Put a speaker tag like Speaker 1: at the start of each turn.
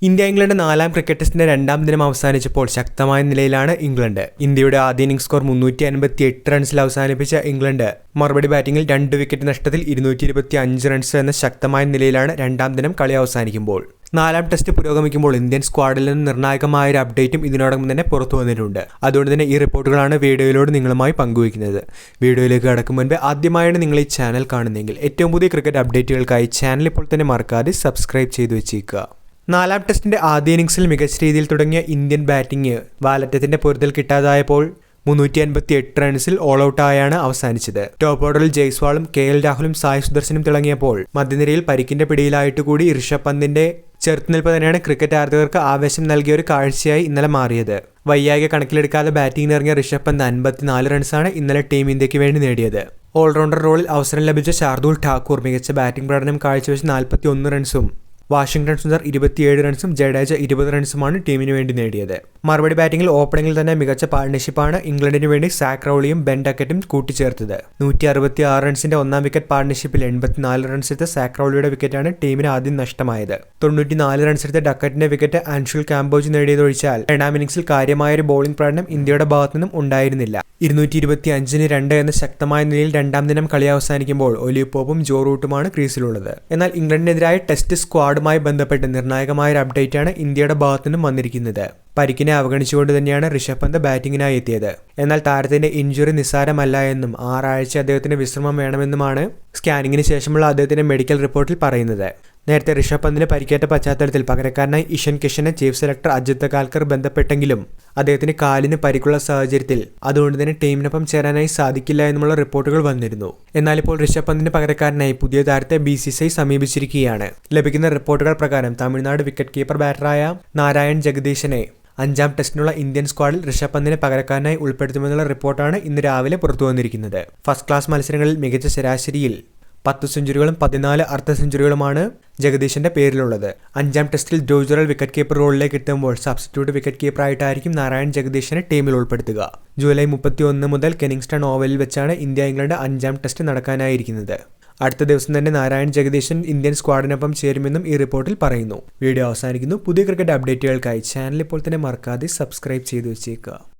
Speaker 1: India England നാലാം cricket ടെസ്റ്റിന്റെ രണ്ടാം ദിനം അവസാനിച്ചപ്പോൾ ശക്തമായ നിലയിലാണ് ഇംഗ്ലണ്ട്. ഇന്ത്യയുടെ ആദ്യ ഇന്നിംഗ്സ് സ്കോർ 358 റൺസിൽ അവസാനിപ്പിച്ച ഇംഗ്ലണ്ട് മറുപടി ബാറ്റിംഗിൽ 2 വിക്കറ്റ് നഷ്ടത്തിൽ 225 റൺസ് എന്ന ശക്തമായ നിലയിലാണ് രണ്ടാം ദിനം കളി അവസാനിക്കുമ്പോൾ. നാലാം ടെസ്റ്റ് പുരോഗമിക്കുമ്പോൾ ഇന്ത്യൻ സ്ക്വാഡിൽ നിന്ന് നിർണായകമായ ഒരു അപ്ഡേറ്റും ഇതിനോടൊപ്പം തന്നെ പുറത്തു വന്നിട്ടുണ്ട്. അതുകൊണ്ട് തന്നെ ഈ റിപ്പോർട്ടുകളാണ് വീഡിയോയിലൂടെ നിങ്ങളുമായി പങ്കുവയ്ക്കുന്നത്. വീഡിയോയിലേക്ക് കടക്കും മുൻപ് ആദ്യമായാണ് നിങ്ങൾ ഈ ചാനൽ കാണുന്നതെങ്കിൽ ഏറ്റവും പുതിയ ക്രിക്കറ്റ് അപ്ഡേറ്റുകൾക്കായി ചാനൽ ഇപ്പോൾ തന്നെ മറക്കാതെ സബ്സ്ക്രൈബ് ചെയ്തു വെച്ചേക്കുക. നാലാം ടെസ്റ്റിന്റെ ആദ്യ ഇന്നിംഗ്സിൽ മികച്ച രീതിയിൽ തുടങ്ങിയ ഇന്ത്യൻ ബാറ്റിംഗ് വാലറ്റത്തിന്റെ പൊരുത്തൽ കിട്ടാതായപ്പോൾ 358 റൺസിൽ ഓൾ ഔട്ടായാണ് അവസാനിച്ചത്. ടോപ്പ് ഓർഡറിൽ ജയ്സ്വാളും KL രാഹുലും സായ് സുദർശനും തിളങ്ങിയപ്പോൾ മധ്യനിരയിൽ പരിക്കിന്റെ പിടിയിലായിട്ട് കൂടി ഋഷഭ് പന്തിന്റെ ചെറുത്തുനിൽപ്പ് തന്നെയാണ് ക്രിക്കറ്റ് ആരാധകർക്ക് ആവേശം നൽകിയ ഒരു കാഴ്ചയായി ഇന്നലെ മാറിയത്. വയ്യായ്ക കണക്കിലെടുക്കാതെ ബാറ്റിംഗിനിറങ്ങിയ ഋഷഭ് പന്ത് 54 റൺസാണ് ഇന്നലെ ടീം ഇന്ത്യക്ക് വേണ്ടി നേടിയത്. ഓൾറൗണ്ടർ റോളിൽ അവസരം ലഭിച്ച ഷാർദുൽ ഠാക്കൂർ മികച്ച ബാറ്റിംഗ് പ്രകടനം കാഴ്ചവെച്ച് 41 റൺസും വാഷിംഗ്ടൺ സുന്ദർ 27 റൺസും ജഡേജ 20 റൺസുമാണ് ടീമിന് വേണ്ടി നേടിയത്. മറുപടി ബാറ്റിംഗിൽ ഓപ്പണിംഗിൽ തന്നെ മികച്ച പാർട്ണർഷിപ്പാണ് ഇംഗ്ലണ്ടിന് വേണ്ടി സാക് റൗളിയും ബെൻ ഡക്കറ്റും കൂട്ടിച്ചേർത്തത്. 166 റൺസിന്റെ ഒന്നാം വിക്കറ്റ് പാർട്ണർഷിപ്പിൽ 84 റൺസ് എടുത്ത സാക് റൗളിയുടെ വിക്കറ്റാണ് ടീമിന് ആദ്യം നഷ്ടമായത്. 94 റൺസ് എടുത്ത ഡക്കറ്റിന്റെ വിക്കറ്റ് അൻഷുൽ കാംബോജ് നേടിയതൊഴിച്ചാൽ രണ്ടാം ഇന്നിംഗ്സിൽ കാര്യമായ ഒരു ബോളിംഗ് പ്രകടനം ഇന്ത്യയുടെ ഭാഗത്തു നിന്നും ഉണ്ടായിരുന്നില്ല. 225-2 എന്ന ശക്തമായ നിലയിൽ രണ്ടാം ദിനം കളി അവസാനിക്കുമ്പോൾ ഒലിവ് പോപ്പും ജോ റൂട്ടുമാണ് ക്രീസിലുള്ളത്. എന്നാൽ ഇംഗ്ലണ്ടിനെതിരായ ടെസ്റ്റ് സ്ക്വാഡുമായി ബന്ധപ്പെട്ട് നിർണായകമായ ഒരു അപ്ഡേറ്റാണ് ഇന്ത്യയുടെ ഭാഗത്തു നിന്നും വന്നിരിക്കുന്നത്. പരിക്കിനെ അവഗണിച്ചുകൊണ്ട് തന്നെയാണ് ഋഷഭ് പന്ത് ബാറ്റിംഗിനായി എത്തിയത്. എന്നാൽ താരത്തിന്റെ ഇഞ്ചുറി നിസ്സാരമല്ല എന്നും 6 ആഴ്ച അദ്ദേഹത്തിന് വിശ്രമം വേണമെന്നുമാണ് സ്കാനിങ്ങിന് ശേഷമുള്ള അദ്ദേഹത്തിന്റെ മെഡിക്കൽ റിപ്പോർട്ടിൽ പറയുന്നത്. നേരത്തെ ഋഷഭ് പന്തിന് പരിക്കേറ്റ പശ്ചാത്തലത്തിൽ പകരക്കാരനായി ഇഷൻ കിഷനെ ചീഫ് സെലക്ടർ അജിത് കാൽക്കർ ബന്ധപ്പെട്ടെങ്കിലും അദ്ദേഹത്തിന് കാലിന് പരിക്കുള്ള സാഹചര്യത്തിൽ അതുകൊണ്ട് തന്നെ ടീമിനൊപ്പം ചേരാനായി സാധിക്കില്ല എന്നുമുള്ള റിപ്പോർട്ടുകൾ വന്നിരുന്നു. എന്നാൽ ഇപ്പോൾ ഋഷഭ് പന്തിന് പകരക്കാരനായി പുതിയ താരത്തെ BCCI സമീപിച്ചിരിക്കുകയാണ്. ലഭിക്കുന്ന റിപ്പോർട്ടുകൾ പ്രകാരം തമിഴ്നാട് വിക്കറ്റ് കീപ്പർ ബാറ്ററായ നാരായൺ ജഗദീശനെ 5ാം ടെസ്റ്റിനുള്ള ഇന്ത്യൻ സ്ക്വാഡിൽ ഋഷഭ് പന്തിനെ പകരക്കാരനായി ഉൾപ്പെടുത്തുമെന്നുള്ള റിപ്പോർട്ടാണ് ഇന്ന് രാവിലെ പുറത്തു വന്നിരിക്കുന്നത്. ഫസ്റ്റ് ക്ലാസ് മത്സരങ്ങളിൽ മികച്ച ശരാശരിയിൽ 10 സെഞ്ചുറികളും 14 അർദ്ധ സെഞ്ചുറികളുമാണ് ജഗദീശന്റെ പേരിലുള്ളത്. 5ാം ടെസ്റ്റിൽ ഡോജറൽ വിക്കറ്റ് കീപ്പർ റോളിലേക്ക് എത്തുമ്പോൾ സബ്സ്റ്റിറ്റ്യൂട്ട് വിക്കറ്റ് കീപ്പറായിട്ടായിരിക്കും നാരായൺ ജഗദീശനെ ടീമിൽ ഉൾപ്പെടുത്തുക. ജൂലൈ 31 മുതൽ കെനിങ്സ്റ്റൺ ഓവലിൽ വെച്ചാണ് ഇന്ത്യ ഇംഗ്ലണ്ട് 5ാം ടെസ്റ്റ് നടക്കാനായിരിക്കുന്നത്. അടുത്ത ദിവസം തന്നെ നാരായൺ ജഗദീശൻ ഇന്ത്യൻ സ്ക്വാഡിനൊപ്പം ചേരുമെന്നും ഈ റിപ്പോർട്ടിൽ പറയുന്നു. വീഡിയോ അവസാനിക്കുന്നു. പുതിയ ക്രിക്കറ്റ് അപ്ഡേറ്റുകൾക്കായി ചാനൽ ഇപ്പോൾ തന്നെ മറക്കാതെ സബ്സ്ക്രൈബ് ചെയ്തു വെച്ചേക്കുക.